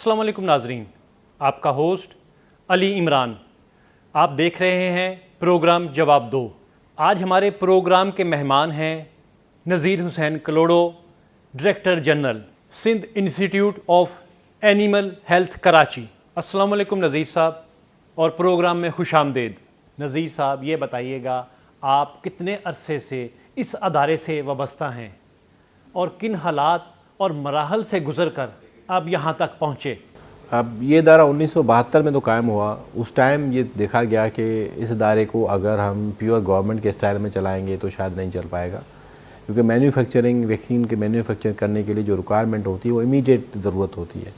अस्सलाम वालेकुम नाजरीन, आपका होस्ट अली इमरान। आप देख रहे हैं प्रोग्राम जवाब दो। आज हमारे प्रोग्राम के मेहमान हैं Nazir Hussain Kalhoro, director general Sindh institute of animal health Karachi. अस्सलाम वालेकुम नज़ीर साहब और प्रोग्राम में खुश आमदेद। नज़ीर साहब, ये बताइएगा आप कितने अरसे से इस अदारे से वाबस्ता हैं और किन हालात और मराहल से गुज़र कर आप यहाँ तक पहुँचे? अब ये इदारा 1972 में तो कायम हुआ। उस टाइम ये देखा गया कि इस इदारे को अगर हम प्योर गवर्नमेंट के स्टाइल में चलाएंगे तो शायद नहीं चल पाएगा, क्योंकि मैन्युफैक्चरिंग, वैक्सीन के मैन्युफैक्चर करने के लिए जो रिक्वायरमेंट होती है वो इमीडिएट ज़रूरत होती है।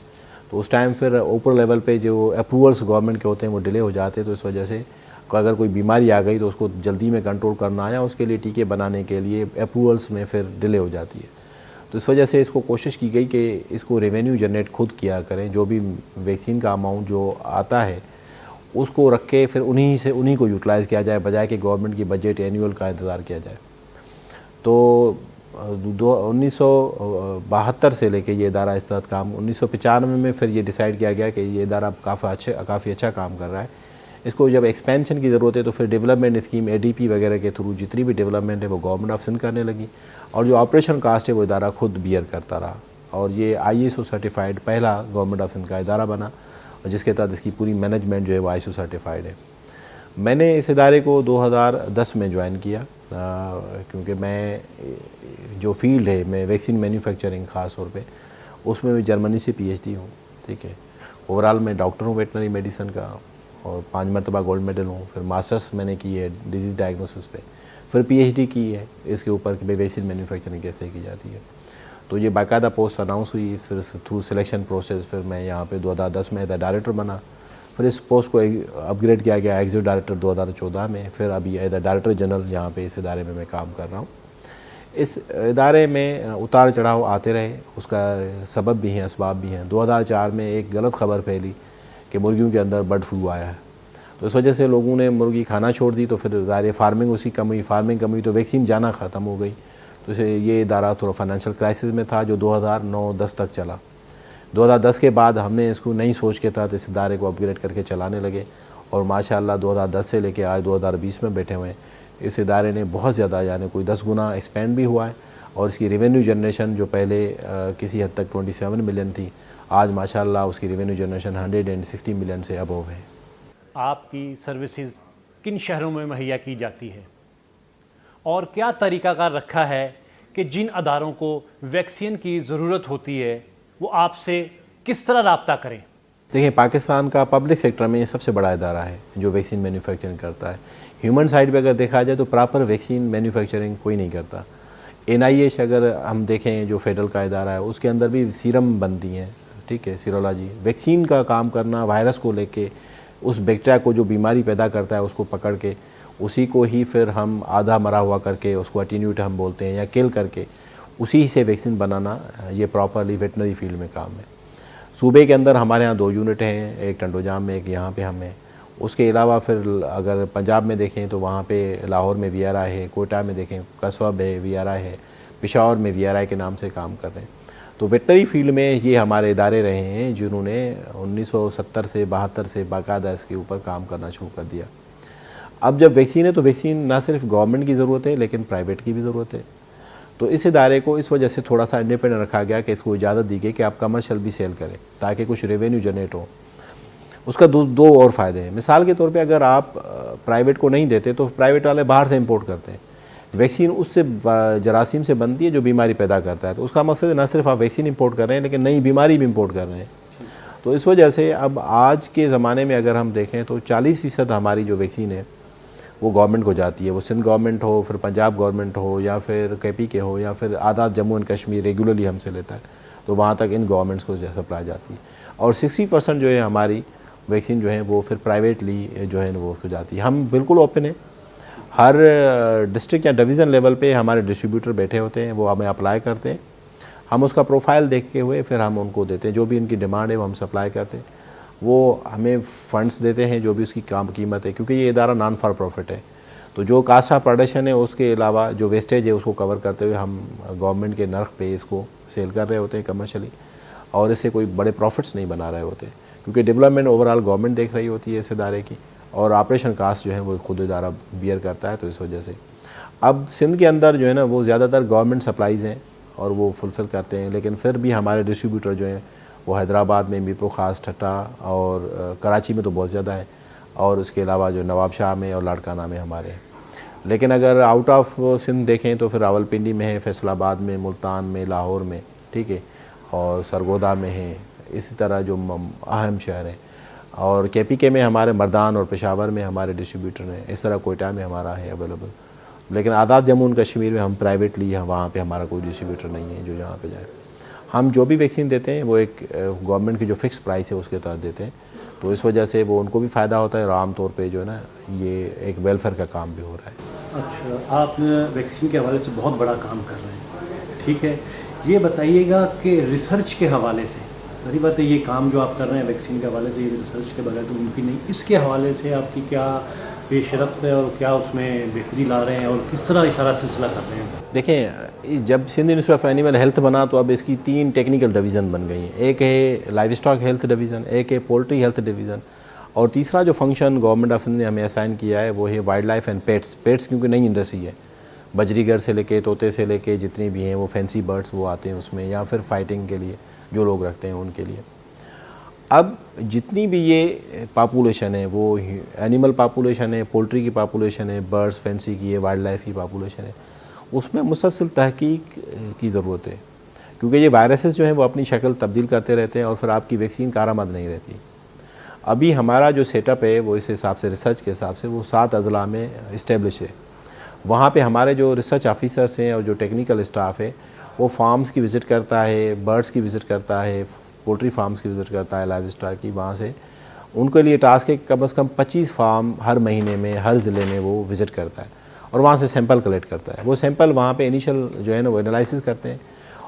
तो उस टाइम फिर ऊपर लेवल पे जो अप्रूवल्स गवर्नमेंट के होते हैं वो डिले हो जाते हैं। तो इस वजह से अगर कोई बीमारी आ गई तो उसको जल्दी में कंट्रोल करना या उसके लिए टीके बनाने के लिए अप्रूवल्स में फिर डिले हो जाती है। तो इस वजह से इसको कोशिश की गई कि इसको रेवेन्यू जनरेट खुद किया करें, जो भी वैक्सीन का अमाउंट जो आता है उसको रख के फिर उन्हीं को यूटिलाइज़ किया जाए, बजाय कि गवर्नमेंट की बजट एनुअल का इंतज़ार किया जाए। तो 1972 से लेके ये इदारा इस तरह काम, 1995 में फिर ये डिसाइड किया गया कि ये इदारा काफ़ी अच्छा काम कर रहा है। इसको जब एक्सपेंशन की ज़रूरत है तो फिर डेवलपमेंट स्कीम ADP वगैरह के थ्रू जितनी भी डेवलपमेंट है वो गवर्नमेंट ऑफ सिंध करने लगी, और जो ऑपरेशन कास्ट है वो इदारा खुद बियर करता रहा। और ये ISO सर्टिफाइड पहला गवर्नमेंट ऑफ सिंध का इदारा बना, और जिसके तहत इसकी पूरी मैनेजमेंट जो है वो ISO सर्टिफाइड है। मैंने इस इदारे को 2010 में ज्वाइन किया, क्योंकि मैं जो फील्ड है, मैं वैक्सीन मैन्युफैक्चरिंग ख़ास तौर पे, उसमें मैं जर्मनी से PhD हूँ। ठीक है, ओवरऑल मैं डॉक्टर हूँ वेटनरी मेडिसिन का, और 5 मरतबा गोल्ड मेडल हूँ। फिर मास्टर्स मैंने की है डिजीज़ डायग्नोसिस पे, फिर PhD की है इसके ऊपर कि वैक्सीन मैन्युफैक्चरिंग कैसे की जाती है। तो ये बाकायदा पोस्ट अनाउंस हुई, फिर थ्रू सिलेक्शन प्रोसेस फिर मैं यहाँ पे 2010 में एज डायरेक्टर बना। फिर इस पोस्ट को अपग्रेड किया गया एग्जीक्यूटिव डायरेक्टर 2014 में। फिर अभी एज डायरेक्टर जनरल यहाँ पे इस इदारे में मैं काम कर रहा हूँ। इस इदारे में उतार चढ़ाव आते रहे, उसका सबब भी हैं, असबाब भी हैं। 2004 में एक गलत खबर फैली कि मुर्गियों के अंदर बर्ड फ्लू आया है, तो इस वजह से लोगों ने मुर्गी खाना छोड़ दी। तो फिर ज़ाहिर फार्मिंग उसकी कम हुई, तो वैक्सीन जाना ख़त्म हो गई। तो इसे ये इदारा थोड़ा फाइनेंशियल क्राइसिस में था जो 2009-10 तक चला। 2010 के बाद हमने इसको नई सोच के तहत इस इदारे को अपग्रेड करके चलाने लगे, और माशाल्लाह 2010 से लेके आज 2020 में बैठे हुए हैं, इस इदारे ने बहुत ज़्यादा, यानी कोई 10 गुना एक्सपेंड भी हुआ है। और इसकी रेवेन्यू जनरेशन जो पहले किसी हद तक 27 मिलियन थी, आज माशाल्लाह उसकी रेवेन्यू जनरेशन 160 मिलियन से अबव है। आपकी सर्विसेज किन शहरों में मुहैया की जाती है और क्या तरीक़ाकार रखा है कि जिन अदारों को वैक्सीन की ज़रूरत होती है वो आपसे किस तरह रब्ता करें? देखिए, पाकिस्तान का पब्लिक सेक्टर में ये सबसे बड़ा इदारा है जो वैक्सीन मैन्युफैक्चरिंग करता है। ह्यूमन साइड पे अगर देखा जाए तो प्रॉपर वैक्सीन मैन्युफैक्चरिंग कोई नहीं करता। NIH अगर हम देखें जो फेडरल का इदारा है, उसके अंदर भी सीरम बनती हैं, ठीक है, सीरोलॉजी। वैक्सीन का काम करना वायरस को लेके, उस बैक्टीरिया को जो बीमारी पैदा करता है उसको पकड़ के, उसी को ही फिर हम आधा मरा हुआ करके उसको अटीन्यूट हम बोलते हैं, या किल करके उसी से वैक्सीन बनाना, ये प्रॉपरली वेटनरी फील्ड में काम है। सूबे के अंदर हमारे यहाँ 2 यूनिट हैं, एक टंडोजाम में, एक यहाँ पे हम हैं। उसके अलावा फिर अगर पंजाब में देखें तो वहाँ पे लाहौर में VRI है, कोयटा में देखें कसब है, VRI है, पेशावर में VRI के नाम से काम कर रहे हैं। तो वेटनरी फील्ड में ये हमारे इदारे रहे हैं जिन्होंने 1970 से 72 से बाकायदा इसके ऊपर काम करना शुरू कर दिया। अब जब वैक्सीन है तो वैक्सीन ना सिर्फ गवर्नमेंट की ज़रूरत है लेकिन प्राइवेट की भी ज़रूरत है। तो इस इदारे को इस वजह से थोड़ा सा इंडिपेंडेंट रखा गया कि इसको इजाज़त दी गई कि आप कमर्शियल भी सेल करें ताकि कुछ रेवेन्यू जनरेट हो। उसका दो और फ़ायदे हैं। मिसाल के तौर पे अगर आप प्राइवेट को नहीं देते तो प्राइवेट वाले बाहर से इंपोर्ट करते हैं। वैक्सीन उससे जरासीम से बनती है जो बीमारी पैदा करता है। तो उसका मकसद न सिर्फ आप वैक्सीन इंपोर्ट कर रहे हैं लेकिन नई बीमारी भी इंपोर्ट कर रहे हैं। तो इस वजह से अब आज के ज़माने में अगर हम देखें तो 40% हमारी जो वैक्सीन है वो गवर्नमेंट को जाती है। वो सिंध गवर्नमेंट हो, फिर पंजाब गवर्नमेंट हो, या फिर KP के हो, या फिर आधा जम्मू एंड कश्मीर रेगुलरली हमसे लेता है, तो वहाँ तक इन गवर्नमेंट्स को सप्लाई जाती है। और 60% जो है हमारी वैक्सीन जो है वो फिर प्राइवेटली जो है वो उसको जाती है। हम बिल्कुल ओपन है, हर डिस्ट्रिक्ट या डिवीज़न लेवल पे हमारे डिस्ट्रीब्यूटर बैठे होते हैं, वो हमें अप्लाई करते हैं, हम उसका प्रोफाइल देखते हुए फिर हम उनको देते हैं, जो भी उनकी डिमांड है वो हम सप्लाई करते हैं। वो हमें फ़ंड्स देते हैं जो भी उसकी काम कीमत है, क्योंकि ये इदारा नॉन फॉर प्रॉफिट है। तो जो कास्ट ऑफ प्रोडक्शन है उसके अलावा जो वेस्टेज है उसको कवर करते हुए हम गवर्नमेंट के नर्ख पे इसको सेल कर रहे होते हैं कमर्शली। और इससे कोई बड़े प्रॉफिट्स नहीं बना रहे होते, क्योंकि डेवलपमेंट ओवरऑल गवर्नमेंट देख रही होती है इस इदारे की, और ऑपरेशन कास्ट जो है वो खुद इदारा बियर करता है। तो इस वजह से अब सिंध के अंदर जो है ना वो ज़्यादातर गवर्नमेंट सप्लाईज़ हैं और वो फुलफ़िल करते हैं, लेकिन फिर भी हमारे डिस्ट्रीब्यूटर जो हैं वो हैदराबाद में मीरपुर ख़ास, ठट्टा और कराची में तो बहुत ज़्यादा है, और उसके अलावा जो नवाबशाह में और लाड़काना में हमारे हैं। लेकिन अगर आउट ऑफ सिंध देखें तो फिर रावलपिंडी में है, फैसलाबाद में, मुल्तान में, लाहौर में, ठीक है, और सरगोदा में है, इसी तरह जो अहम शहर हैं। और KPK में हमारे मर्दान और पेशावर में हमारे डिस्ट्रीब्यूटर हैं, इस तरह कोयटा में हमारा है अवेलेबल। लेकिन आज़ाद जम्मू एंड कश्मीर में हम प्राइवेटली हैं, वहाँ पे हमारा कोई डिस्ट्रीब्यूटर नहीं है जो यहाँ पे जाए। हम जो भी वैक्सीन देते हैं वो एक गवर्नमेंट की जो फिक्स प्राइस है उसके तहत देते हैं, तो इस वजह से वो उनको भी फ़ायदा होता है और आमतौर पे जो है ना ये एक वेलफेयर का काम भी हो रहा है। अच्छा, आप वैक्सीन के हवाले से बहुत बड़ा काम कर रहे हैं, ठीक है। ये बताइएगा कि रिसर्च के हवाले से, बड़ी बात है ये काम जो आप कर रहे हैं वैक्सीन के हवाले से, ये रिसर्च के बगैर तो मुमकिन नहीं, इसके हवाले से आपकी क्या पेशरफ्त है और क्या उसमें बेहतरी ला रहे हैं और किस तरह ये सारा सिलसिला कर रहे हैं? देखें, जब Sindh institute of animal health बना तो अब इसकी 3 टेक्निकल डिवीज़न बन गई हैं। एक है लाइव स्टॉक हेल्थ डिवीज़न, एक है पोल्ट्री हेल्थ डिवीज़न, और तीसरा जो फंक्शन गवर्नमेंट ऑफ सिंध ने हमें असाइन किया है वो है wild life and pets. Pets क्योंकि नई इंडस्ट्री है, बजरीगर से लेके तोते से लेके जितनी भी हैं वो फैंसी बर्ड्स वो आते हैं उसमें, या फिर फाइटिंग के लिए जो लोग रखते हैं उनके लिए। अब जितनी भी ये पॉपुलेशन है वो एनिमल पॉपुलेशन है, पोल्ट्री की पॉपुलेशन है, बर्ड्स फैंसी की है, वाइल्ड लाइफ की पॉपुलेशन है, उसमें मुसलसल तहकीक की ज़रूरत है, क्योंकि ये वायरसेस जो हैं वो अपनी शक्ल तब्दील करते रहते हैं और फिर आपकी वैक्सीन कारआमद नहीं रहती। अभी हमारा जो सेटअप है वो इस हिसाब से, रिसर्च के हिसाब से, वो 7 अज़ला में इस्टेब्लिश है। वहाँ पे हमारे जो रिसर्च ऑफिसर्स हैं और जो टेक्निकल स्टाफ है वो फार्म्स की विज़िट करता है, बर्ड्स की विज़िट करता है, पोल्ट्री फार्म्स की विज़िट करता है, लाइव स्टॉक की। वहाँ से उनके लिए टास्क है कम से कम 25 फार्म हर महीने में, हर ज़िले में वो विज़िट करता है और वहाँ से सैंपल कलेक्ट करता है। वो सैंपल वहाँ पे इनिशियल जो है ना वो एनालिसिस करते हैं,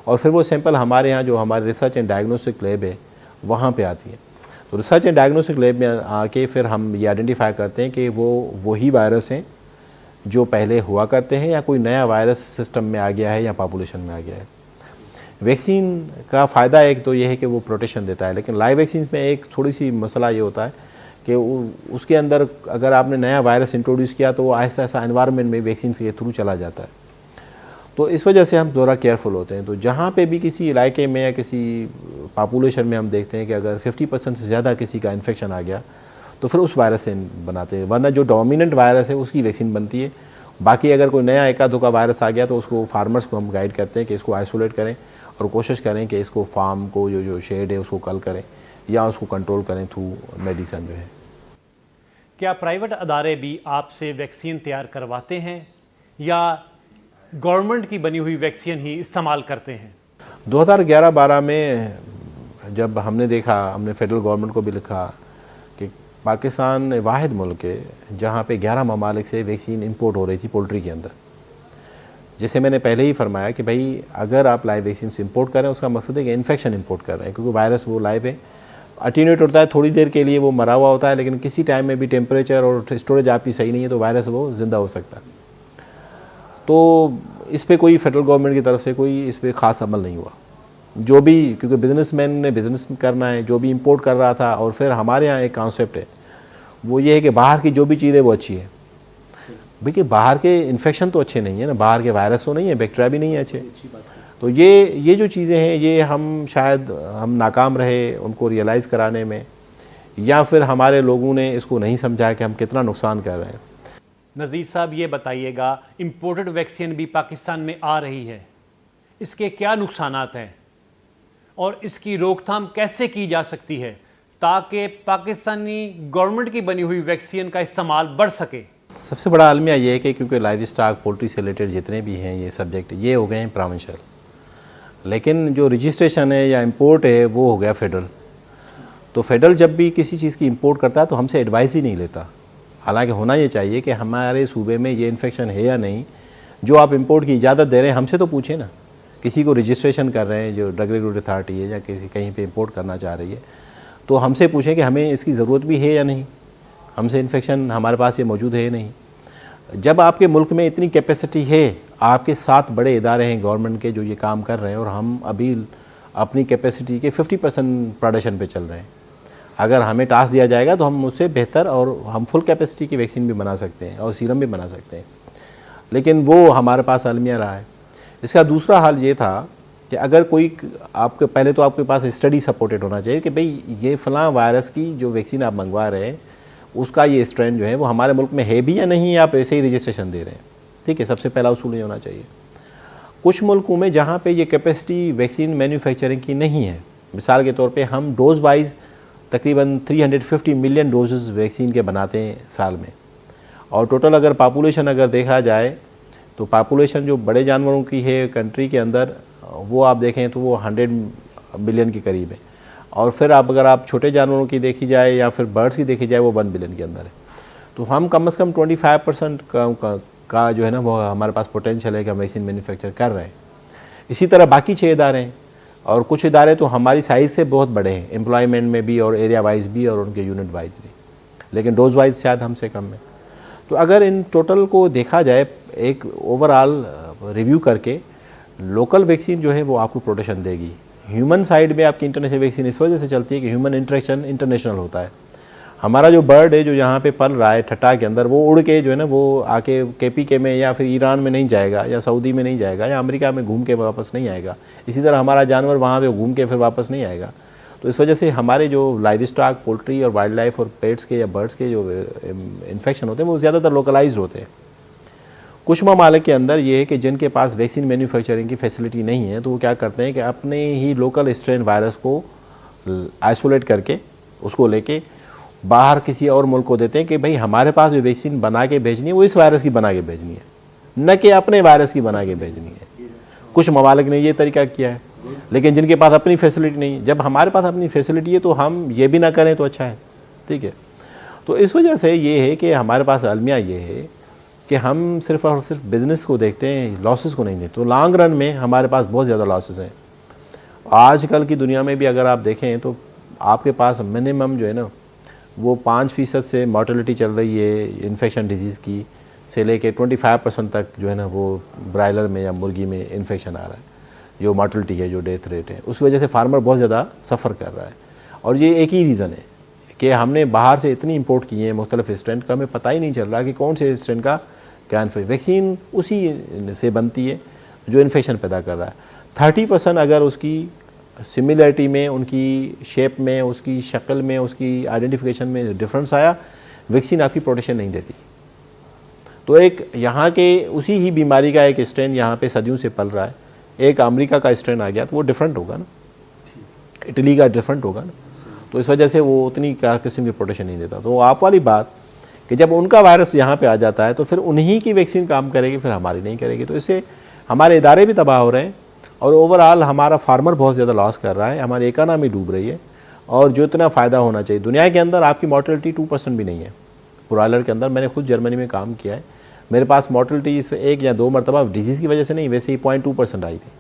और फिर वो सैंपल हमारे यहाँ जो हमारे रिसर्च एंड डायग्नोस्टिक लैब है वहाँ पे आती है। तो रिसर्च एंड डायग्नोस्टिक लैब में आके फिर हम ये आइडेंटिफाई करते हैं कि वो वही वायरस हैं जो पहले हुआ करते हैं या कोई नया वायरस सिस्टम में आ गया है या पॉपुलेशन में आ गया है। वैक्सीन का फ़ायदा एक तो ये है कि वो प्रोटेक्शन देता है, लेकिन लाइव वैक्सीन में एक थोड़ी सी मसला ये होता है कि उसके अंदर अगर आपने नया वायरस इंट्रोड्यूस किया तो वो ऐसा ऐसा एनवायरनमेंट में वैक्सीन के थ्रू चला जाता है। तो इस वजह से हम थोड़ा केयरफुल होते हैं। तो जहाँ पे भी किसी इलाके में या किसी पॉपुलेशन में हम देखते हैं कि अगर 50% से ज़्यादा किसी का इन्फेक्शन आ गया तो फिर उस वायरस से बनाते हैं, वरना जो डोमिनेंट वायरस है उसकी वैक्सीन बनती है। बाकी अगर कोई नया एका दुका वायरस आ गया तो उसको फार्मर्स को हम गाइड करते हैं कि इसको आइसोलेट करें और कोशिश करें कि इसको फार्म को जो शेड है उसको कल करें या उसको कंट्रोल करें थ्रू मेडिसिन जो है। क्या प्राइवेट अदारे भी आपसे वैक्सीन तैयार करवाते हैं या गवर्नमेंट की बनी हुई वैक्सीन ही इस्तेमाल करते हैं? 2011-12 में जब हमने देखा, हमने फेडरल गवर्नमेंट को भी लिखा कि पाकिस्तान वाहिद मुल्क है जहाँ पे 11 ममालिक से वैक्सीन इंपोर्ट हो रही थी पोल्ट्री के अंदर। जैसे मैंने पहले ही फरमाया कि भाई अगर आप लाइव वैक्सीन से इंपोर्ट कर रहे हैं उसका मकसद है कि इन्फेक्शन इंपोर्ट कर रहे हैं, क्योंकि वायरस वो लाइव है, अटीन्यूएट होता है, थोड़ी देर के लिए वो मरा हुआ होता है, लेकिन किसी टाइम में भी टेम्परेचर और स्टोरेज आपकी सही नहीं है तो वायरस वो ज़िंदा हो सकता है। तो इस पर कोई फेडरल गवर्नमेंट की तरफ से कोई इस पर ख़ास अमल नहीं हुआ। जो भी, क्योंकि बिजनेसमैन ने बिज़नेस करना है, जो भी इंपोर्ट कर रहा था, और फिर हमारे यहाँ एक कॉन्सेप्ट है वो ये है कि बाहर की जो भी चीज़ है वो अच्छी है। देखिए बाहर के इन्फेक्शन तो अच्छे नहीं है ना, बाहर के वायरस तो नहीं है, बैक्टीरिया भी नहीं है अच्छे। तो ये जो चीज़ें हैं ये हम शायद हम नाकाम रहे उनको रियलाइज़ कराने में, या फिर हमारे लोगों ने इसको नहीं समझा कि हम कितना नुकसान कर रहे हैं। नज़ीर साहब ये बताइएगा, इम्पोर्टेड वैक्सीन भी पाकिस्तान में आ रही है, इसके क्या नुकसानात हैं और इसकी रोकथाम कैसे की जा सकती है ताकि पाकिस्तानी गवर्नमेंट की बनी हुई वैक्सीन का इस्तेमाल बढ़ सके? सबसे बड़ा अलमिया ये है कि क्योंकि लाइव स्टॉक पोल्ट्री से रिलेटेड जितने भी हैं ये सब्जेक्ट ये हो गए हैं प्रोविंशियल, लेकिन जो रजिस्ट्रेशन है या इंपोर्ट है वो हो गया फेडरल। तो फेडरल जब भी किसी चीज़ की इंपोर्ट करता है तो हमसे एडवाइस ही नहीं लेता। हालांकि होना ये चाहिए कि हमारे सूबे में ये इन्फेक्शन है या नहीं, जो आप इंपोर्ट की इजाज़त दे रहे हैं हमसे तो पूछें ना। किसी को रजिस्ट्रेशन कर रहे हैं जो ड्रग रेगुलेटरी अथॉरिटी है या किसी कहीं पे इंपोर्ट करना चाह रही है तो हमसे पूछें कि हमें इसकी ज़रूरत भी है या नहीं, हमसे इन्फेक्शन हमारे पास ये मौजूद है या नहीं। जब आपके मुल्क में इतनी कैपेसिटी है, आपके 7 बड़े इदारे हैं गवर्नमेंट के जो ये काम कर रहे हैं, और हम अभी अपनी कैपेसिटी के 50% प्रोडक्शन पे चल रहे हैं। अगर हमें टास्क दिया जाएगा तो हम उससे बेहतर और हम फुल कैपेसिटी की वैक्सीन भी बना सकते हैं और सीरम भी बना सकते हैं, लेकिन वो हमारे पास अलमिया रहा है। इसका दूसरा हाल ये था कि अगर कोई आपके पहले तो आपके पास स्टडी सपोर्टेड होना चाहिए कि भाई ये फ़लाँ वायरस की जो वैक्सीन आप मंगवा रहे हैं उसका ये स्ट्रेन जो है वो हमारे मुल्क में है भी या नहीं, आप ऐसे ही रजिस्ट्रेशन दे रहे हैं। ठीक है, सबसे पहला उसूल ये होना चाहिए। कुछ मुल्कों में जहाँ पे ये कैपेसिटी वैक्सीन मैन्युफैक्चरिंग की नहीं है, मिसाल के तौर पे हम डोज वाइज तकरीबन 350 मिलियन डोजेज़ वैक्सीन के बनाते हैं साल में, और टोटल अगर पॉपुलेशन अगर देखा जाए तो पॉपुलेशन जो बड़े जानवरों की है कंट्री के अंदर वो आप देखें तो वो 100 बिलियन के करीब है, और फिर आप अगर आप छोटे जानवरों की देखी जाए या फिर बर्ड्स की देखी जाए वो 1 बिलियन के अंदर है। तो हम कम से कम 25% का जो है ना वो हमारे पास पोटेंशियल है कि हम वैक्सीन मैन्युफैक्चर कर रहे हैं। इसी तरह बाकी 6 इदारे हैं, और कुछ इदारे तो हमारी साइज़ से बहुत बड़े हैं, एम्प्लॉयमेंट में भी और एरिया वाइज भी और उनके यूनिट वाइज भी, लेकिन डोज वाइज शायद हमसे कम है। तो अगर इन टोटल को देखा जाए एक ओवरऑल रिव्यू करके, लोकल वैक्सीन जो है वो आपको प्रोटेक्शन देगी। ह्यूमन साइड में आपकी इंटरनेशनल वैक्सीन इस वजह से चलती है कि ह्यूमन इंटरेक्शन इंटरनेशनल होता है। हमारा जो बर्ड है जो यहाँ पे पल रहा है ठट्टा के अंदर, वो उड़ के जो है ना वो आके KPK में या फिर ईरान में नहीं जाएगा या सऊदी में नहीं जाएगा या अमेरिका में घूम के वापस नहीं आएगा। इसी तरह हमारा जानवर वहाँ पे घूम के फिर वापस नहीं आएगा। तो इस वजह से हमारे जो लाइव स्टॉक, पोल्ट्री और वाइल्ड लाइफ और पेट्स के या बर्ड्स के जो इन्फेक्शन होते हैं वो ज़्यादातर लोकलाइज्ड होते हैं। कुछ ममालिक के अंदर ये है कि जिनके पास वैक्सीन मैन्युफैक्चरिंग की फैसिलिटी नहीं है तो वो क्या करते हैं कि अपने ही लोकल स्ट्रेन वायरस को आइसोलेट करके उसको लेके बाहर किसी और मुल्क को देते हैं कि भाई हमारे पास जो वैक्सीन बना के भेजनी है वो इस वायरस की बना के भेजनी है, न कि अपने वायरस की बना के भेजनी है। कुछ ममालिक ने ये तरीका किया है, लेकिन जिनके पास अपनी फैसिलिटी नहीं, जब हमारे पास अपनी फैसिलिटी है तो हम ये भी ना करें तो अच्छा है। ठीक है, तो इस वजह से ये है कि हमारे पास अलमिया ये है कि हम सिर्फ और सिर्फ बिज़नेस को देखते हैं, लॉसेस को नहीं देखते। तो लॉन्ग रन में हमारे पास बहुत ज़्यादा लॉसेस हैं। आजकल की दुनिया में भी अगर आप देखें तो आपके पास मिनिमम जो है ना वो 5% से मॉर्टेलिटी चल रही है इन्फेक्शन डिजीज़ की, से लेके 25% तक जो है ना वो ब्रायलर में या मुर्गी में इन्फेक्शन आ रहा है, जो मॉर्टेलिटी है, जो डेथ रेट है। उस वजह से फार्मर बहुत ज़्यादा सफ़र कर रहा है, और ये एक ही रीज़न है कि हमने बाहर से इतनी इंपोर्ट किए हैं मुख्तलिफ स्ट्रेन का, हमें पता ही नहीं चल रहा कि कौन से स्ट्रेन का क्या इन्फेक्शन। वैक्सीन उसी से बनती है जो इन्फेक्शन पैदा कर रहा है। 30% अगर उसकी सिमिलरिटी में, उनकी शेप में, उसकी शक्ल में, उसकी आइडेंटिफिकेशन में डिफरेंस आया, वैक्सीन आपकी प्रोटेक्शन नहीं देती। तो एक यहाँ के उसी ही बीमारी का एक स्ट्रेन यहाँ पे सदियों से पल रहा है, एक अमेरिका का स्ट्रेन आ गया तो वो डिफरेंट होगा ना, इटली का डिफरेंट होगा ना, तो इस वजह से वो उतनी किस्म की प्रोटेक्शन नहीं देता। तो आप वाली बात कि जब उनका वायरस यहाँ पे आ जाता है तो फिर उन्हीं की वैक्सीन काम करेगी, फिर हमारी नहीं करेगी। तो इससे हमारे इदारे भी तबाह हो रहे हैं और ओवरऑल हमारा फार्मर बहुत ज़्यादा लॉस कर रहा है, हमारी इकानमी डूब रही है। और जो इतना फ़ायदा होना चाहिए दुनिया के अंदर, आपकी मॉर्टेलिटी 2% भी नहीं है ब्रॉयलर के अंदर। मैंने खुद जर्मनी में काम किया है, मेरे पास मॉर्टेलिटी इस 1 या 2 मरतबा डिजीज़ की वजह से नहीं, वैसे ही 0.2% आई थी।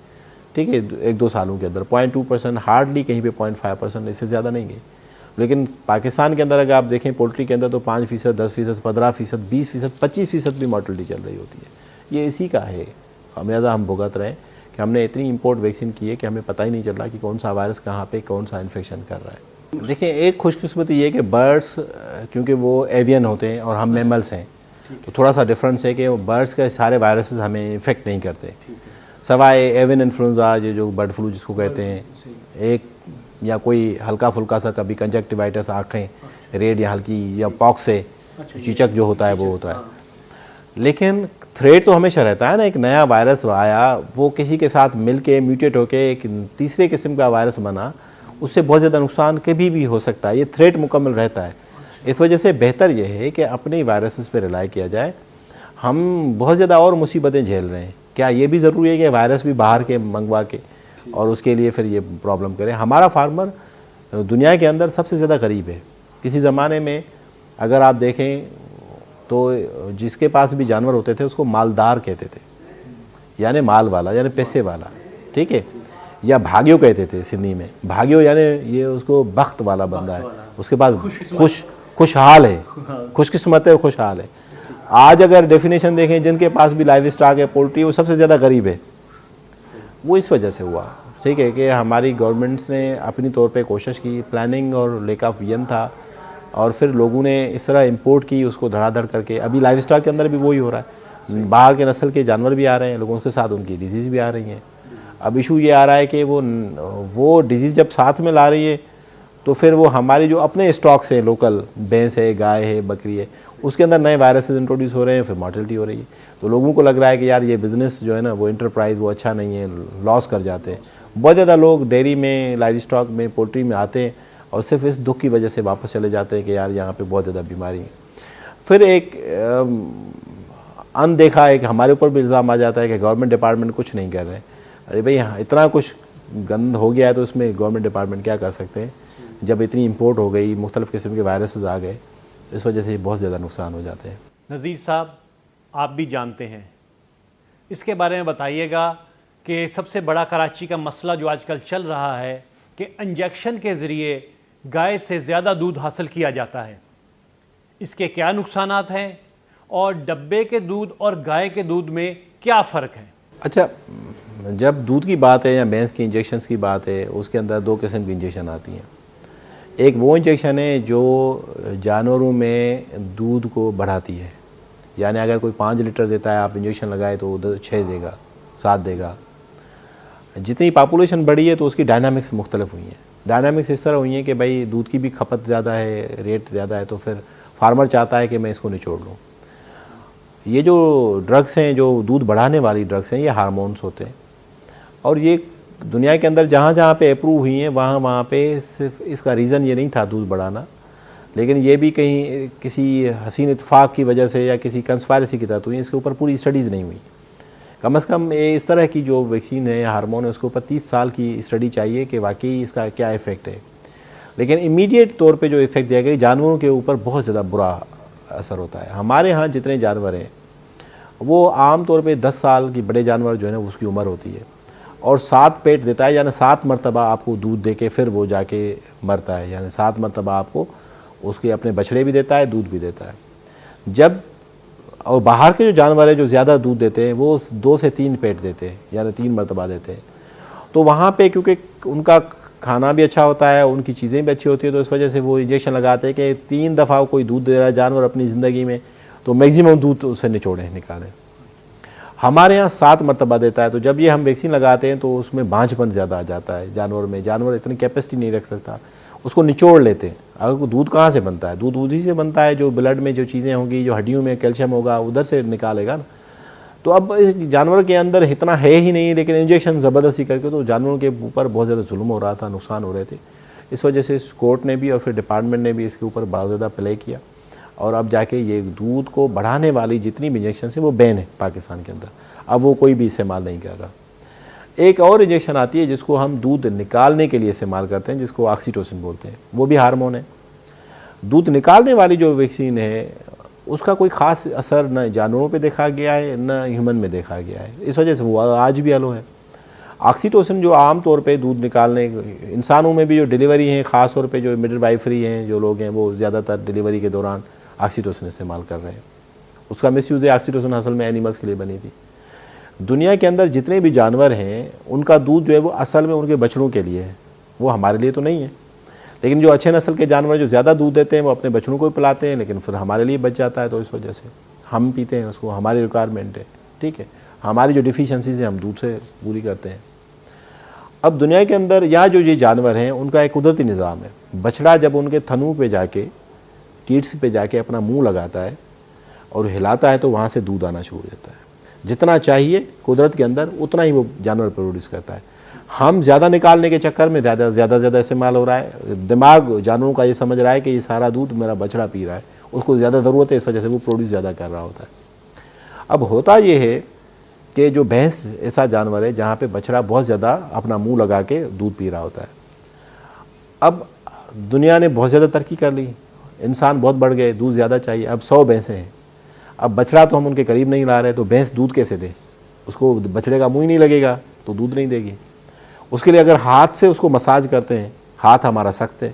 ठीक है, 1-2 सालों के अंदर 0.2%, हार्डली कहीं पे 0.5%, इससे ज़्यादा नहीं गई। लेकिन पाकिस्तान के अंदर अगर आप देखें पोल्ट्री के अंदर तो 5%, 10%, 15%, 20%, 25% भी मॉर्टेलिटी चल रही होती है। ये इसी का है हमेशा हम भुगत रहे हैं कि हमने इतनी इंपोर्ट वैक्सीन की है कि हमें पता ही नहीं चल रहा कि कौन सा वायरस कहाँ पे कौन सा इन्फेक्शन कर रहा है। देखिए, एक खुशकिस्मती ये कि बर्ड्स क्योंकि वो एवियन होते हैं और हम मैमल्स हैं, तो थोड़ा सा डिफरेंस है कि बर्ड्स के सारे वायरसेस हमें इफेक्ट नहीं करते, सवाए एवियन इन्फ्लुएंजा जो बर्ड फ्लू जिसको कहते हैं, एक या कोई हल्का फुल्का सा कभी कंजक्टिवाइटिस, आँखें रेड या हल्की, या पॉक्स से चीचक जो होता है वो होता है। लेकिन थ्रेट तो हमेशा रहता है ना, एक नया वायरस आया, वो किसी के साथ मिल के म्यूटेट होके एक तीसरे किस्म का वायरस बना, उससे बहुत ज़्यादा नुकसान कभी भी हो सकता है। ये थ्रेट मुकम्मल रहता है। इस वजह से बेहतर यह है कि अपने वायरसेस पे रिलाई किया जाए। हम बहुत ज़्यादा और मुसीबतें झेल रहे हैं, क्या ये भी ज़रूरी है कि वायरस भी बाहर के मंगवा के और उसके लिए फिर ये प्रॉब्लम करें? हमारा फार्मर दुनिया के अंदर सबसे ज़्यादा गरीब है। किसी ज़माने में अगर आप देखें तो जिसके पास भी जानवर होते थे उसको मालदार कहते थे, यानी माल वाला, यानी पैसे वाला। ठीक है, या भाग्यो कहते थे सिंधी में, भाग्यो यानी ये उसको बख्त वाला बंदा है, उसके पास खुशहाल है, खुशकिस्मत है, खुशहाल है। आज अगर डेफिनेशन देखें, जिनके पास भी लाइव स्टॉक है, पोल्ट्री, वो सबसे ज़्यादा गरीब है। वो इस वजह से हुआ, ठीक है, कि हमारी गवर्नमेंट्स ने अपनी तौर पे कोशिश की, प्लानिंग और लेक ऑफ विजन था, और फिर लोगों ने इस तरह इंपोर्ट की उसको धड़ाधड़ करके। अभी लाइव स्टॉक के अंदर भी वही हो रहा है, बाहर के नस्ल के जानवर भी आ रहे हैं, लोगों के साथ उनकी डिजीज़ भी आ रही हैं। अब इशू ये आ रहा है कि वो डिजीज़ जब साथ में ला रही है तो फिर वो हमारे जो अपने स्टॉक्स हैं, लोकल भैंस है, गाय है, बकरी है, उसके अंदर नए वायरसेस इंट्रोड्यूस हो रहे हैं, फिर मॉर्टेलिटी हो रही है। तो लोगों को लग रहा है कि यार ये बिज़नेस जो है ना, वो इंटरप्राइज वो अच्छा नहीं है, लॉस कर जाते हैं। बहुत ज़्यादा लोग डेयरी में, लाइव स्टॉक में, पोल्ट्री में आते हैं और सिर्फ इस दुख की वजह से वापस चले जाते हैं कि यार यहाँ पे बहुत ज़्यादा बीमारी है। फिर एक अनदेखा एक हमारे ऊपर भी इल्ज़ाम आ जाता है कि गवर्नमेंट डिपार्टमेंट कुछ नहीं कर रहे हैं। अरे भाई, इतना कुछ गंद हो गया है तो इसमें गवर्नमेंट डिपार्टमेंट क्या कर सकते हैं, जब इतनी इंपोर्ट हो गई, मुख्तलिफ़ किस्म के वायरसेस आ गए, इस वजह से बहुत ज़्यादा नुकसान हो जाते हैं। नज़ीर साहब, आप भी जानते हैं, इसके बारे में बताइएगा कि सबसे बड़ा कराची का मसला जो आजकल चल रहा है कि इंजेक्शन के ज़रिए गाय से ज़्यादा दूध हासिल किया जाता है, इसके क्या नुकसानात हैं और डब्बे के दूध और गाय के दूध में क्या फ़र्क है? अच्छा, जब दूध की बात है या भैंस की इंजेक्शन्स की बात है, उसके अंदर दो किस्म की इंजेक्शन आती हैं। एक वो इंजेक्शन है जो जानवरों में दूध को बढ़ाती है, यानी अगर कोई 5 लीटर देता है, आप इंजेक्शन लगाए तो उधर 6 देगा, 7 देगा। जितनी पॉपुलेशन बढ़ी है तो उसकी डायनामिक्स मुख्तलिफ हुई हैं। डायनामिक्स इस तरह हुई हैं कि भाई दूध की भी खपत ज़्यादा है, रेट ज़्यादा है, तो फिर फार्मर चाहता है कि मैं इसको निचोड़ लूँ। ये जो ड्रग्स हैं, जो दूध बढ़ाने वाली ड्रग्स हैं, ये हार्मोन्स होते हैं, और ये दुनिया के अंदर जहाँ जहाँ पे अप्रूव हुई हैं वहाँ पे सिर्फ इसका रीज़न ये नहीं था दूध बढ़ाना, लेकिन ये भी कहीं किसी हसीन इत्तेफाक की वजह से या किसी कंस्पायरेसी की तहत हुई। इसके ऊपर पूरी स्टडीज़ नहीं हुई। कम से कम इस तरह की जो वैक्सीन है या हार्मोन है, उसके ऊपर 30 साल की स्टडी चाहिए कि वाकई इसका क्या इफ़ेक्ट है। लेकिन इमीडिएट तौर पे जो इफ़ेक्ट दिया गया, जानवरों के ऊपर बहुत ज़्यादा बुरा असर होता है। हमारे यहाँ जितने जानवर हैं वो आम तौर पे 10 साल की बड़े जानवर जो है ना, उसकी उम्र होती है, और 7 पेट देता है, यानी 7 मरतबा आपको दूध दे के फिर वो जाके मरता है, यानी 7 मरतबा आपको उसके अपने बछड़े भी देता है, दूध भी देता है। जब और बाहर के जो जानवर हैं जो ज़्यादा दूध देते हैं वो 2 से 3 पेट देते हैं, यानी 3 मरतबा देते हैं। तो वहाँ पे क्योंकि उनका खाना भी अच्छा होता है, उनकी चीज़ें भी अच्छी होती है, तो इस वजह से वो इंजेक्शन लगाते हैं कि 3 दफ़ा कोई दूध दे रहा है जानवर अपनी ज़िंदगी में, तो मैक्सिमम दूध उससे निचोड़ें, निकालें। हमारे यहाँ 7 मरतबा देता है, तो जब ये हम वैक्सीन लगाते हैं तो उसमें बांझपन ज़्यादा आ जाता है जानवर में। जानवर इतनी कैपेसिटी नहीं रख सकता, उसको निचोड़ लेते हैं। अगर दूध कहाँ से बनता है? दूध उसी से बनता है जो ब्लड में जो चीज़ें होंगी, जो हड्डियों में कैल्शियम होगा, उधर से निकालेगा ना। तो अब जानवर के अंदर इतना है ही नहीं, लेकिन इंजेक्शन ज़बरदस्ती करके तो जानवरों के ऊपर बहुत ज़्यादा जुल्म हो रहा था, नुकसान हो रहे थे। इस वजह से कोर्ट ने भी और फिर डिपार्टमेंट ने भी इसके ऊपर बहुत ज़्यादा प्ले किया, और अब जाके ये दूध को बढ़ाने वाली जितनी भी इंजेक्शन है वो बैन है पाकिस्तान के अंदर। अब वो कोई भी इस्तेमाल नहीं कर रहा। एक और इंजेक्शन आती है जिसको हम दूध निकालने के लिए इस्तेमाल करते हैं, जिसको ऑक्सीटोसिन बोलते हैं, वो भी हार्मोन है। दूध निकालने वाली जो वैक्सीन है उसका कोई ख़ास असर न जानवरों पे देखा गया है न ह्यूमन में देखा गया है, इस वजह से वो आज भी अलो है। ऑक्सीटोसिन जो आम तौर पे दूध निकालने, इंसानों में भी जो डिलीवरी हैं, ख़ास तौर पे जो मिडवाइफरी हैं जो लोग हैं, वो ज़्यादातर डिलीवरी के दौरान ऑक्सीटोसिन इस्तेमाल कर रहे हैं। उसका मिसयूज़ है। ऑक्सीटोसिन असल में एनिमल्स के लिए बनी थी। दुनिया के अंदर जितने भी जानवर हैं उनका दूध जो है वो असल में उनके बछड़ों के लिए है, वो हमारे लिए तो नहीं है। लेकिन जो अच्छे नस्ल के जानवर जो ज़्यादा दूध देते हैं वो अपने बछड़ों को पिलाते हैं, लेकिन फिर हमारे लिए बच जाता है, तो इस वजह से हम पीते हैं उसको, हमारी रिक्वायरमेंट है, ठीक है। हमारी जो डिफिशेंसीज है हम दूध से पूरी करते हैं। अब दुनिया के अंदर यहाँ जो ये जानवर हैं उनका एक कुदरती निज़ाम है। बछड़ा जब उनके थनों पे जाके, टीट्स पे जाके अपना मुंह लगाता है और हिलाता है तो वहाँ से दूध आना शुरू हो जाता है। जितना चाहिए कुदरत के अंदर उतना ही वो जानवर प्रोड्यूस करता है। हम ज़्यादा निकालने के चक्कर में ज़्यादा इस्तेमाल हो रहा है। दिमाग जानवरों का ये समझ रहा है कि ये सारा दूध मेरा बछड़ा पी रहा है, उसको ज़्यादा ज़रूरत है, इस वजह से वो प्रोड्यूस ज़्यादा कर रहा होता है। अब होता ये है कि जो भैंस ऐसा जानवर है जहाँ पे बछड़ा बहुत ज़्यादा अपना मुंह लगा के दूध पी रहा होता है। अब दुनिया ने बहुत ज़्यादा तरक्की कर ली, इंसान बहुत बढ़ गए, दूध ज़्यादा चाहिए। अब 100 भैंसें हैं, अब बछड़ा तो हम उनके करीब नहीं ला रहे, तो भैंस दूध कैसे दे? उसको बछड़े का मुंह ही नहीं लगेगा तो दूध नहीं देगी। उसके लिए अगर हाथ से उसको मसाज करते हैं, हाथ हमारा सख्त है,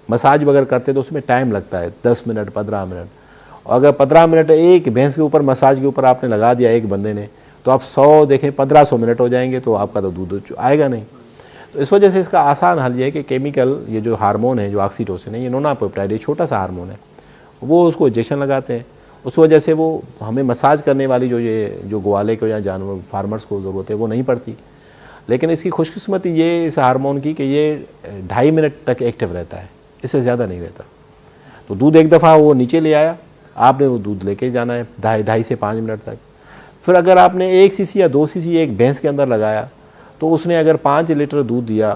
मसाज वगैरह करते हैं तो उसमें टाइम लगता है 10 मिनट 15 मिनट। और अगर 15 मिनट एक भैंस के ऊपर मसाज के ऊपर आपने लगा दिया एक बंदे ने, तो आप 100 देखें 1500 मिनट हो जाएंगे, तो आपका तो दूध आएगा नहीं। तो इस वजह से इसका आसान हल ये है कि केमिकल, ये जो हार्मोन है, जो ऑक्सीटोसिन है, ये नोनापेप्टाइड, ये छोटा सा हार्मोन है, वो उसको इंजेक्शन लगाते हैं। उस वजह से वो हमें मसाज करने वाली जो ग्वाले को या जानवर फार्मर्स को ज़रूरत है वो नहीं पड़ती। लेकिन इसकी खुशकिस्मती ये इस हार्मोन की कि ये 2.5 मिनट तक एक्टिव रहता है, इससे ज़्यादा नहीं रहता। तो दूध एक दफ़ा वो नीचे ले आया, आपने वो दूध लेके जाना है 2.5 से 5 मिनट तक। फिर अगर आपने 1 सीसी या 2 सीसी एक भैंस के अंदर लगाया, तो उसने अगर 5 लीटर दूध दिया,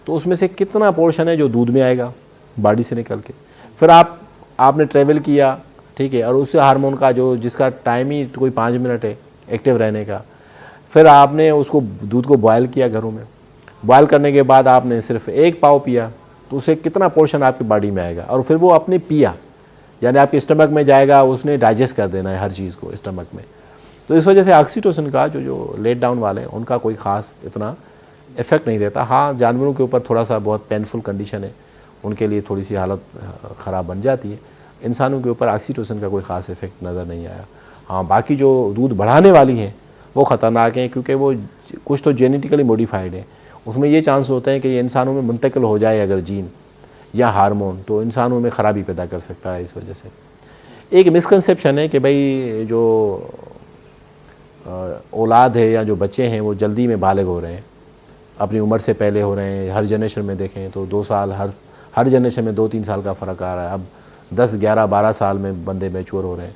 तो उसमें से कितना पोर्शन है जो दूध में आएगा बॉडी से निकल के। फिर आपने ट्रैवल किया, ठीक है, और उस हार्मोन का जिसका टाइम ही कोई 5 मिनट है एक्टिव रहने का, फिर आपने उसको दूध को बॉयल किया घरों में। बॉयल करने के बाद आपने सिर्फ 1 पाव पिया, तो उसे कितना पोर्शन आपकी बॉडी में आएगा, और फिर वो आपने पिया, यानी आपके स्टमक में जाएगा, उसने डाइजेस्ट कर देना है हर चीज़ को स्टमक में। तो इस वजह से ऑक्सीटोसिन का जो लेट डाउन वाले हैं उनका कोई ख़ास इतना इफेक्ट नहीं रहता। हाँ, जानवरों के ऊपर थोड़ा सा बहुत पेनफुल कंडीशन है, उनके लिए थोड़ी सी हालत ख़राब बन जाती है। इंसानों के ऊपर ऑक्सीटोसिन का कोई ख़ास इफेक्ट नज़र नहीं आया। हाँ, बाकी जो दूध बढ़ाने वाली हैं वो ख़तरनाक हैं, क्योंकि वो कुछ तो जेनेटिकली मॉडिफाइड है। उसमें ये चांस होते हैं कि ये इंसानों में मुंतकिल हो जाए अगर जीन या हार्मोन, तो इंसानों में ख़राबी पैदा कर सकता है। इस वजह से एक मिसकंसेप्शन है कि भाई जो औलाद है या जो बच्चे हैं वो जल्दी में बालिग हो रहे हैं, अपनी उम्र से पहले हो रहे हैं। हर जनरेशन में देखें तो 2 साल, हर जनरेशन में 2-3 साल का फ़र्क आ रहा है। अब 10, 11, 12 साल में बंदे मैच्योर हो रहे हैं,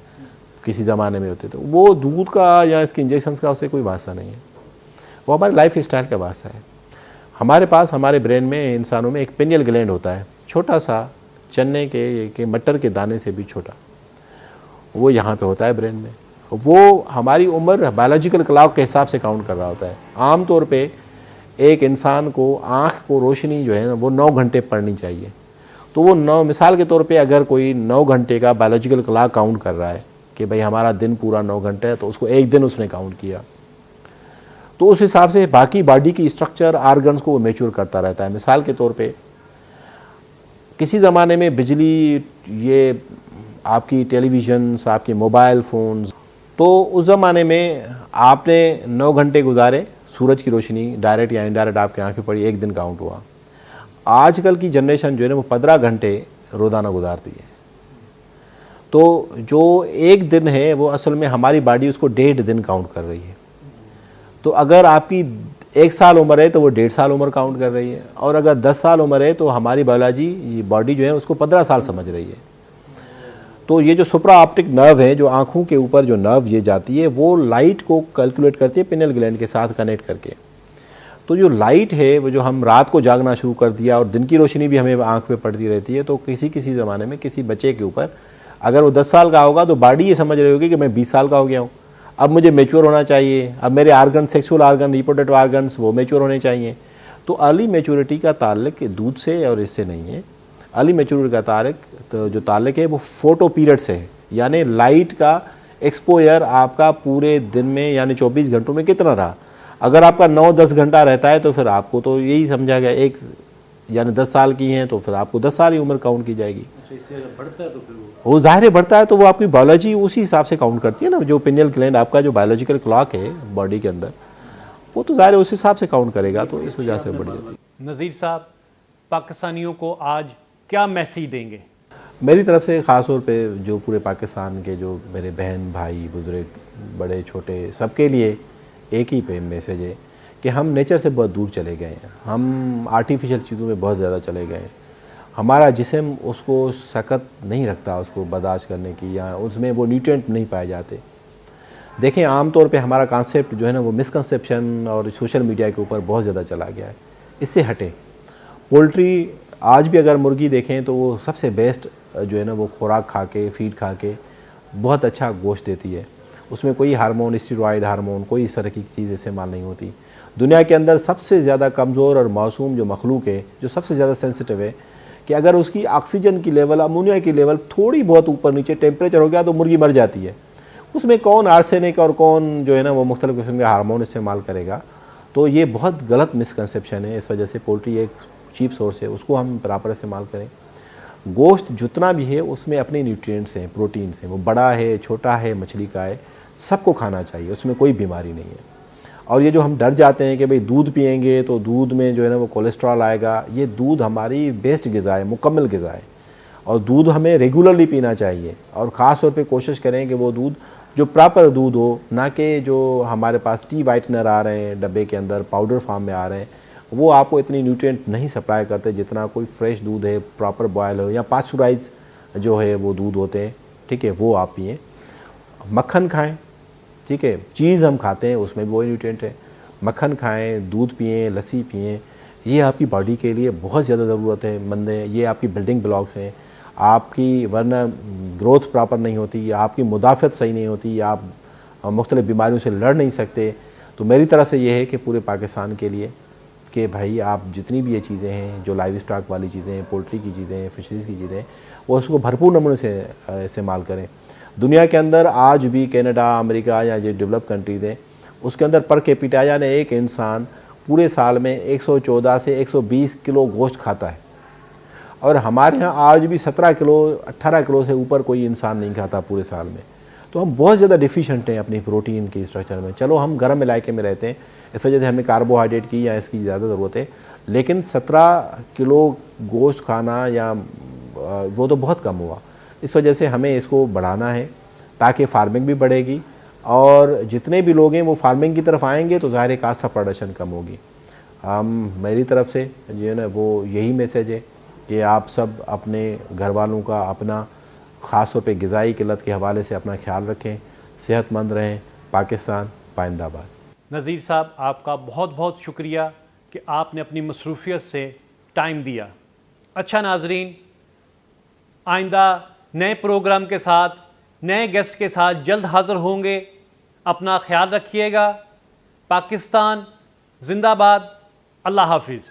किसी ज़माने में होते। तो वो दूध का या इसके इंजेक्शंस का उससे कोई वास्ता नहीं है, वो हमारे लाइफ स्टाइल का वास्ता है। हमारे पास, हमारे ब्रेन में, इंसानों में एक पिनियल ग्लैंड होता है, छोटा सा, चने के मटर के दाने से भी छोटा, वो यहाँ पे होता है ब्रेन में। वो हमारी उम्र बायोलॉजिकल क्लॉक के हिसाब से काउंट कर रहा होता है। आम तौर पे एक इंसान को आँख को रोशनी जो है ना वो 9 घंटे पड़नी चाहिए। तो वो 9, मिसाल के तौर पे अगर कोई 9 घंटे का बायोलॉजिकल क्लॉक काउंट कर रहा है कि भाई हमारा दिन पूरा 9 घंटे है, तो उसको एक दिन उसने काउंट किया, तो उस हिसाब से बाकी बॉडी की स्ट्रक्चर, आर्गन्स को वो मैच्योर करता रहता है। मिसाल के तौर पे किसी ज़माने में बिजली, ये आपकी टेलीविज़न, आपके मोबाइल फ़ोन्स, तो उस ज़माने में आपने 9 घंटे गुजारे, सूरज की रोशनी डायरेक्ट या इनडायरेक्ट आपकी आँखें पड़ी, एक दिन काउंट हुआ। आजकल की जनरेशन जो है ना वो 15 घंटे रोज़ाना गुजारती है। तो जो एक दिन है वो असल में हमारी बॉडी उसको 1.5 दिन काउंट कर रही है। तो अगर आपकी 1 साल उम्र है तो वो 1.5 साल उम्र काउंट कर रही है, और अगर 10 साल उम्र है तो हमारी बायोलॉजी, ये बॉडी जो है उसको 15 साल समझ रही है। तो ये जो सुप्रा ऑप्टिक नर्व है, जो आँखों के ऊपर जो नर्व ये जाती है, वो लाइट को कैलकुलेट करती है पिनियल ग्लैंड के साथ कनेक्ट करके। तो जो लाइट है वो जो हम रात को जागना शुरू कर दिया और दिन की रोशनी भी हमें आँख पे पड़ती रहती है, तो किसी ज़माने में किसी बच्चे के ऊपर अगर वो 10 साल का होगा तो बॉडी ये समझ रही होगी कि मैं 20 साल का हो गया हूँ, अब मुझे मैच्योर होना चाहिए, अब मेरे organ, sexual organ, reproductive organs वो मैच्योर होने चाहिए। तो अर्ली मैच्योरिटी का ताल्लुक दूध से और इससे नहीं है। अर्ली मैच्योरिटी का जो ताल्लुक है वो फोटो पीरियड से है, यानी लाइट का एक्सपोजर आपका पूरे दिन में यानी 24 घंटों में कितना रहा। अगर आपका 9-10 घंटा रहता है तो फिर आपको तो यही समझा गया, एक यानी 10 साल की हैं तो फिर आपको 10 साल ही उम्र काउंट की जाएगी। इससे बढ़ता है तो फिर वो ज़ाहिर है बढ़ता है, तो वो आपकी बायोलॉजी उसी हिसाब से काउंट करती है ना। जो पिनियल ग्लैंड आपका जो बायोलॉजिकल क्लॉक है बॉडी के अंदर, वो तो ज़ाहिर है उस हिसाब से काउंट करेगा, तो इस वजह से बढ़ जाती है। नज़ीर साहब, पाकिस्तानियों को आज क्या मैसेज देंगे? मेरी तरफ से ख़ास तौर पे जो पूरे पाकिस्तान के जो मेरे बहन भाई, बुजुर्ग, बड़े छोटे, सबके लिए एक ही पे मैसेज है कि हम नेचर से बहुत दूर चले गए हैं। हम आर्टिफिशियल चीज़ों में बहुत ज़्यादा चले गए हैं। हमारा जिस्म उसको सकत नहीं रखता उसको बर्दाश्त करने की, या उसमें वो न्यूट्रिएंट नहीं पाए जाते। देखें, आम तौर पे हमारा कॉन्सेप्ट जो है ना वो मिसकंसेप्शन और सोशल मीडिया के ऊपर बहुत ज़्यादा चला गया है। इससे हटे पोल्ट्री, आज भी अगर मुर्गी देखें तो वो सबसे बेस्ट जो है ना वो खुराक खा के, फीड खा के बहुत अच्छा गोश्त देती है। उसमें कोई हार्मोन, स्टेरॉयड हार्मोन, कोई इस तरह की चीज़ इस्तेमाल नहीं होती। दुनिया के अंदर सबसे ज़्यादा कमज़ोर और मासूम जो मखलूक है, जो सबसे ज़्यादा सेंसिटिव है, कि अगर उसकी ऑक्सीजन की लेवल, अमोनिया की लेवल थोड़ी बहुत ऊपर नीचे टेम्परेचर हो गया तो मुर्गी मर जाती है। उसमें कौन आर्सेनिक और कौन जो है ना वो मुख्तलिफ़ किस्म के हार्मोन इस्तेमाल करेगा। तो ये बहुत गलत मिसकंसेप्शन है। इस वजह से पोल्ट्री एक चीप सोर्स है, उसको हम प्रॉपर इस्तेमाल करें। गोश्त जितना भी है उसमें अपने न्यूट्रिएंट्स हैं, प्रोटीन्स हैं, वो बड़ा है, छोटा है, मछली का है, सबको खाना चाहिए, उसमें कोई बीमारी नहीं है। और ये जो हम डर जाते हैं कि भाई दूध पिएंगे तो दूध में जो है ना वो कोलेस्ट्रॉल आएगा, ये दूध हमारी बेस्ट ग़िज़ा है, मुकम्मल ग़िज़ा है, और दूध हमें रेगुलरली पीना चाहिए। और ख़ास तौर पे कोशिश करें कि वो दूध जो प्रॉपर दूध हो, ना कि जो हमारे पास टी वाइटनर आ रहे हैं डब्बे के अंदर, पाउडर फॉर्म में आ रहे हैं, वो आपको इतनी न्यूट्रिएंट नहीं सप्लाई करते जितना कोई फ्रेश दूध है, प्रॉपर बॉयल हो, या पास्चुराइज जो है वो दूध होते हैं, ठीक है, वो आप पिएँ। मक्खन खाएं, ठीक है, चीज़ हम खाते हैं उसमें भी वही न्यूट्रिएंट है। मक्खन खाएं, दूध पिएं, लस्सी पिएं, ये आपकी बॉडी के लिए बहुत ज़्यादा ज़रूरत है मंद है, ये आपकी बिल्डिंग ब्लॉक्स हैं आपकी, वरना ग्रोथ प्रॉपर नहीं होती, आपकी मुदाफ़त सही नहीं होती, आप मुख्तलिफ़ बीमारियों से लड़ नहीं सकते। तो मेरी तरफ से ये है कि पूरे पाकिस्तान के लिए कि भाई आप जितनी भी ये चीज़ें हैं, जो लाइव स्टॉक वाली चीज़ें हैं, पोल्ट्री की चीज़ें हैं, फिशरीज़ की चीज़ें हैं, वो उसको भरपूर नमूने से इस्तेमाल करें। दुनिया के अंदर आज भी कनाडा, अमेरिका या जो डेवलप कंट्रीज़ हैं, उसके अंदर पर कैपिटा यानी एक इंसान पूरे साल में 114 से 120 किलो गोश्त खाता है, और हमारे यहाँ आज भी 17 किलो 18 किलो से ऊपर कोई इंसान नहीं खाता पूरे साल में। तो हम बहुत ज़्यादा डिफिशेंट हैं अपनी प्रोटीन के स्ट्रक्चर में। चलो हम गर्म इलाके में रहते हैं, इस वजह से हमें कार्बोहाइड्रेट की या इसकी ज़्यादा ज़रूरत है, लेकिन 17 किलो गोश्त खाना या वो तो बहुत कम हुआ। इस वजह से हमें इसको बढ़ाना है ताकि फार्मिंग भी बढ़ेगी, और जितने भी लोग हैं वो फार्मिंग की तरफ आएंगे तो ज़ाहिर कास्ट ऑफ प्रोडक्शन कम होगी। मेरी तरफ से जो है ना वो यही मैसेज है कि आप सब अपने घर वालों का, अपना ख़ास तौर पे ग़िज़ाई किल्लत के हवाले से अपना ख्याल रखें, सेहतमंद रहें। पाकिस्तान पाइंदाबाद। नज़ीर साहब, आपका बहुत बहुत शुक्रिया कि आपने अपनी मसरूफ़ियत से टाइम दिया। अच्छा नाजरीन, आइंदा नए प्रोग्राम के साथ, नए गेस्ट के साथ जल्द हाज़िर होंगे। अपना ख्याल रखिएगा। पाकिस्तान जिंदाबाद। अल्लाह हाफिज़।